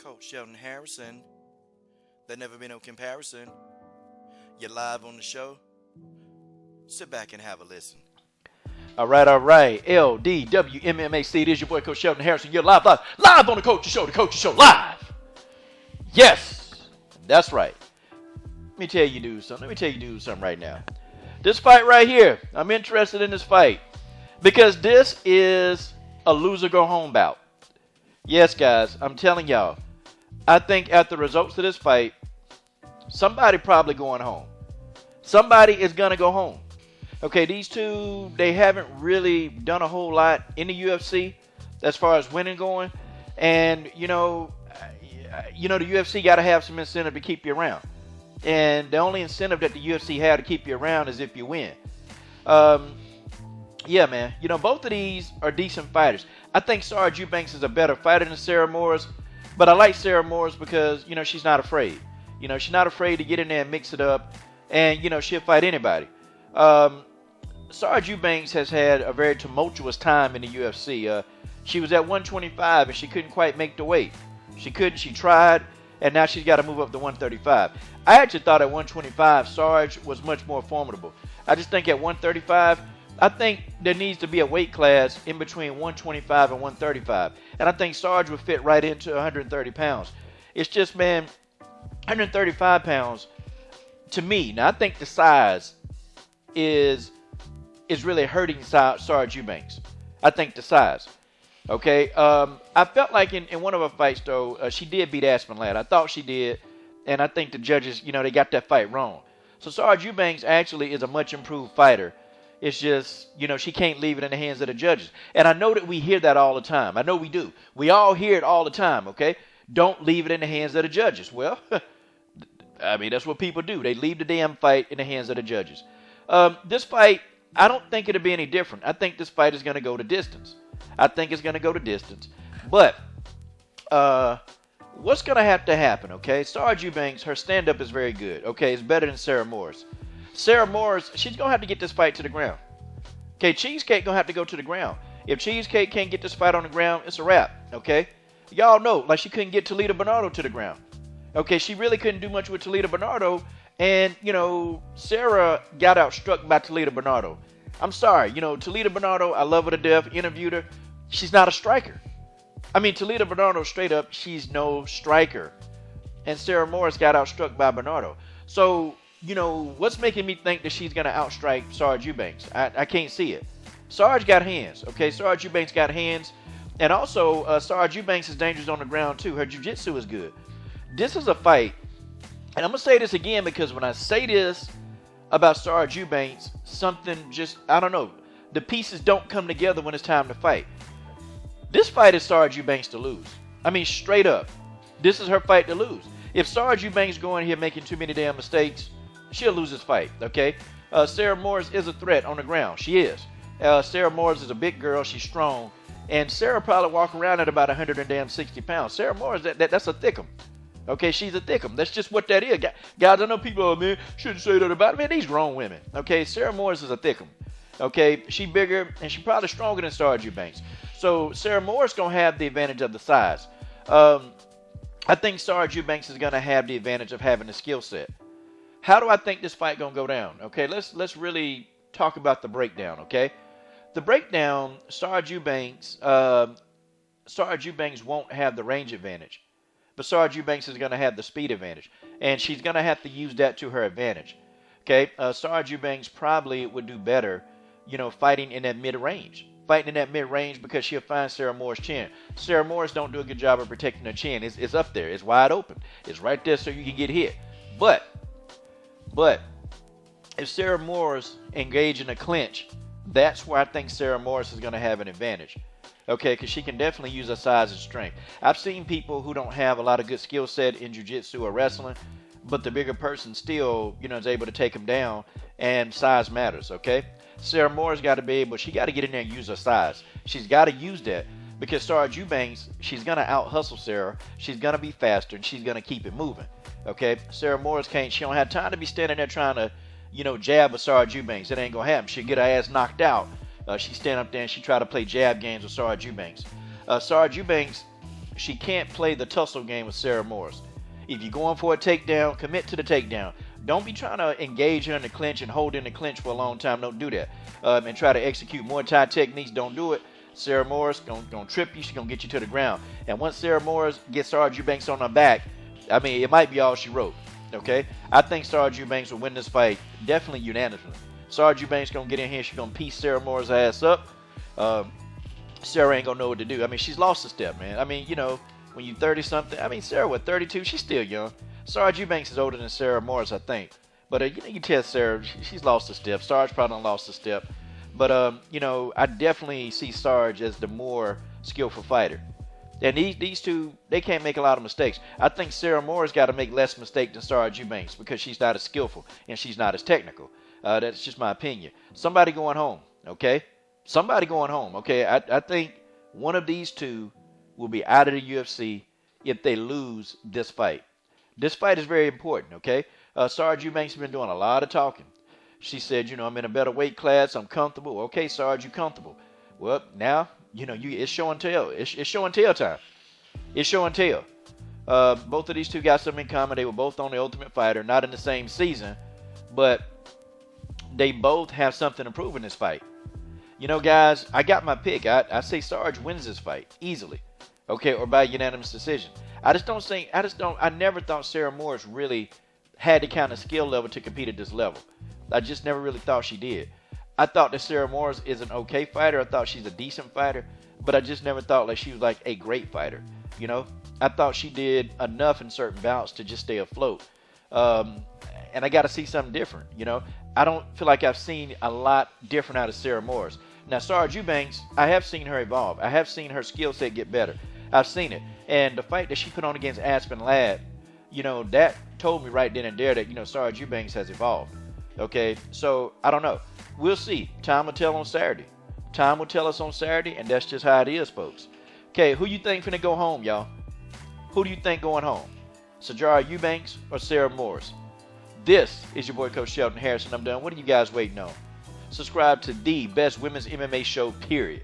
Coach Sheldon Harrison. There never been no comparison. You're live on the show. Sit back and have a listen. All right. LDWMMAC. It is your boy, Coach Sheldon Harrison. You're live on the Coach's Show. The Coach's Show live. Yes, that's right. Let me tell you something right now. This fight right here, I'm interested in this fight because this is a loser go home bout. Yes, guys, I'm telling y'all. I think after the results of this fight, somebody probably going home. Somebody is going to go home. Okay, these two, they haven't really done a whole lot in the UFC as far as winning going. And, the UFC got to have some incentive to keep you around. And the only incentive that the UFC had to keep you around is if you win. Yeah, man. Both of these are decent fighters. I think Sijara Eubanks is a better fighter than Sarah Moras. But I like Sarah Moras because, she's not afraid. She's not afraid to get in there and mix it up. And, she'll fight anybody. Sijara Eubanks has had a very tumultuous time in the UFC. She was at 125 and she couldn't quite make the weight. She tried, and now she's got to move up to 135. I actually thought at 125, Sarge was much more formidable. I just think at 135, I think there needs to be a weight class in between 125 and 135. And I think Sarge would fit right into 130 pounds. It's just, man, 135 pounds, to me, now I think the size is really hurting Sijara Eubanks. I think the size. Okay, I felt like in one of her fights, though, she did beat Aspen Ladd. I thought she did, and I think the judges, they got that fight wrong. So Sijara Eubanks actually is a much improved fighter. It's just, she can't leave it in the hands of the judges. And I know that we hear that all the time. I know we do. We all hear it all the time, okay? Don't leave it in the hands of the judges. Well, that's what people do. They leave the damn fight in the hands of the judges. This fight, I don't think it'll be any different. I think this fight is going to go to distance. But what's going to have to happen, okay? Sijara Eubanks, her stand-up is very good, okay? It's better than Sarah Moras. Sarah Moras, she's going to have to get this fight to the ground. Okay, Cheesecake going to have to go to the ground. If Cheesecake can't get this fight on the ground, it's a wrap, okay? Y'all know, like she couldn't get Toledo Bernardo to the ground. Okay, she really couldn't do much with Toledo Bernardo. And, Sarah got outstruck by Toledo Bernardo. I'm sorry, Toledo Bernardo, I love her to death, interviewed her. She's not a striker. Toledo Bernardo, straight up, she's no striker. And Sarah Moras got outstruck by Bernardo. So, what's making me think that she's going to outstrike Sijara Eubanks? I can't see it. Sarge got hands, okay? Sijara Eubanks got hands. And also, Sijara Eubanks is dangerous on the ground, too. Her jiu-jitsu is good. This is a fight. And I'm going to say this again because when I say this about Sijara Eubanks, something just, I don't know. The pieces don't come together when it's time to fight. This fight is Sijara Eubanks to lose. Straight up. This is her fight to lose. If Sijara Eubanks going here making too many damn mistakes, she'll lose this fight, okay? Sarah Moras is a threat on the ground. She is. Sarah Moras is a big girl. She's strong. And Sarah probably walk around at about 160 pounds. Sarah Moras, that's a thickum. Okay, she's a thickum. That's just what that is. Guys, I know people, man, shouldn't say that about it. Man, these grown women. Okay, Sarah Moras is a thickum. Okay, she bigger, and she probably stronger than Sijara Eubanks. So Sarah Moras going to have the advantage of the size. I think Sijara Eubanks is going to have the advantage of having the skill set. How do I think this fight going to go down? Okay, let's really talk about the breakdown, okay? The breakdown, Sijara Eubanks won't have the range advantage. But Sijara Eubanks is going to have the speed advantage. And she's going to have to use that to her advantage. Okay, Sijara Eubanks probably would do better, fighting in that mid-range. Fighting in that mid-range because she'll find Sarah Moras' chin. Sarah Moras don't do a good job of protecting her chin. It's up there. It's wide open. It's right there so you can get hit. But if Sarah Moras engage in a clinch, that's where I think Sarah Moras is going to have an advantage. Okay, because she can definitely use her size and strength. I've seen people who don't have a lot of good skill set in jiu-jitsu or wrestling, but the bigger person still, is able to take them down, and size matters, okay? Sarah Moras got to be able, she got to get in there and use her size. She's got to use that because Sijara Eubanks, she's going to out-hustle Sarah. She's going to be faster, and she's going to keep it moving, okay? Sarah Moras she don't have time to be standing there trying to, jab with Sijara Eubanks. It ain't going to happen. She'll get her ass knocked out. She stand up there and she try to play jab games with Sijara Eubanks. Sijara Eubanks, she can't play the tussle game with Sarah Morris. If you're going for a takedown, commit to the takedown. Don't be trying to engage her in the clinch and hold in the clinch for a long time. Don't do that. And try to execute Muay Thai techniques. Don't do it. Sarah Morris gonna trip you. She's gonna get you to the ground. And once Sarah Morris gets Sijara Eubanks on her back, I mean, it might be all she wrote. Okay? I think Sijara Eubanks will win this fight definitely unanimously. Sijara Eubanks gonna get in here. She's gonna piece Sarah Morris' ass up. Sarah ain't gonna know what to do. I mean, she's lost a step, man. I mean, you know, when you're 30 something, I mean, Sarah, what, 32? She's still young. Sijara Eubanks is older than Sarah Morris, I think. But you know, you tell Sarah she's lost a step. Sarge probably done lost a step. But you know, I definitely see Sarge as the more skillful fighter. And these two, they can't make a lot of mistakes. I think Sarah Morris got to make less mistakes than Sijara Eubanks because she's not as skillful and she's not as technical. That's just my opinion. Somebody going home, okay? Somebody going home, okay? I think one of these two will be out of the UFC if they lose this fight. This fight is very important, okay? Sijara Eubanks has been doing a lot of talking. She said, you know, I'm in a better weight class. I'm comfortable. Okay, Sarge, you comfortable. Well, now, you know, it's show and tell. It's show and tell time. It's show and tell. Both of these two got something in common. They were both on The Ultimate Fighter, not in the same season, but they both have something to prove in this fight. You know, guys, I got my pick. I say Sarge wins this fight easily, okay, or by unanimous decision. I never thought Sarah Morris really had the kind of skill level to compete at this level. I just never really thought she did. I thought that Sarah Morris is an okay fighter. I thought she's a decent fighter, but I just never thought like she was like a great fighter. You know, I thought she did enough in certain bouts to just stay afloat. And I got to see something different. You know, I don't feel like I've seen a lot different out of Sarah Morris. Now, Sijara Eubanks, I have seen her evolve. I have seen her skill set get better. I've seen it. And the fight that she put on against Aspen Ladd, you know, that told me right then and there that, you know, Sijara Eubanks has evolved. Okay, so I don't know. We'll see. Time will tell on Saturday. Time will tell us on Saturday, and that's just how it is, folks. Okay, who you think finna go home, y'all? Who do you think going home? Sijara Eubanks or Sarah Morris? This is your boy, Coach Sheldon Harrison. I'm done. What are you guys waiting on? Subscribe to the best women's MMA show, period.